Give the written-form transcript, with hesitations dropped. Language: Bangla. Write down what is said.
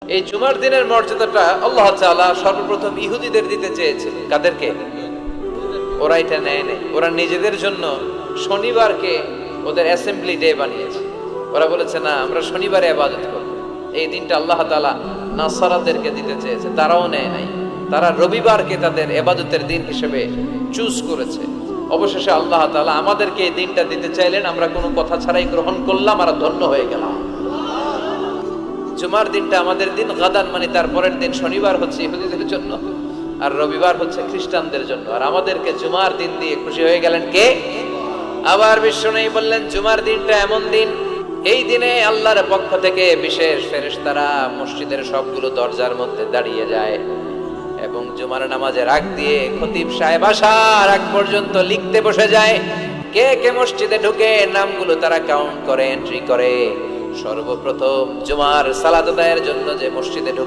এই জুমার দিনের মর্যাদাটা আল্লাহ তাআলা সর্বপ্রথম ইহুদিদের দিতে চেয়েছিলেন। কাদেরকে? ওরা এটা নেয় নাই। ওরা নিজেদের জন্য শনিবারকে ওদের অ্যাসেম্বলি ডে বানিয়েছে। ওরা বলেছে না, আমরা শনিবারে ইবাদত করব। এই দিনটা আল্লাহ তাআলা নাসারাদেরকে দিতে চেয়েছে, তারাও নেয় নাই। তারা রবিবারকে তাদের ইবাদতের দিন হিসেবে চুজ করেছে। অবশেষে আল্লাহ তাআলা আমাদেরকে এই দিনটা দিতে চাইলেন, আমরা কোনো কথা ছাড়াই গ্রহণ করলাম আর ধন্য হয়ে গেলাম। জুমার দিনটা আমাদের দিন, গাদান মানে তারপরের দিন শনিবার হচ্ছে ইহুদিদের জন্য, আর রবিবার হচ্ছে খ্রিস্টানদের জন্য। আর আমাদেরকে জুমার দিন দিয়ে খুশি হয়ে গেলেন কে? আবার বিশ্বনবী বললেন, জুমার দিনটা এমন দিন, এই দিনে আল্লাহর পক্ষ থেকে বিশেষ ফেরেশতারা মসজিদের সবগুলো দরজার মধ্যে দাঁড়িয়ে যায় এবং জুমার নামাজের আগ দিয়ে খতিব সাহেব আসার আগ পর্যন্ত লিখতে বসে যায়। কে কে মসজিদে ঢুকে নামগুলো তারা কাউন্ট করে, এন্ট্রি করে। সর্বপ্রথম জুমার সালাত আদায়ের জন্য যে মসজিদে ঢুকে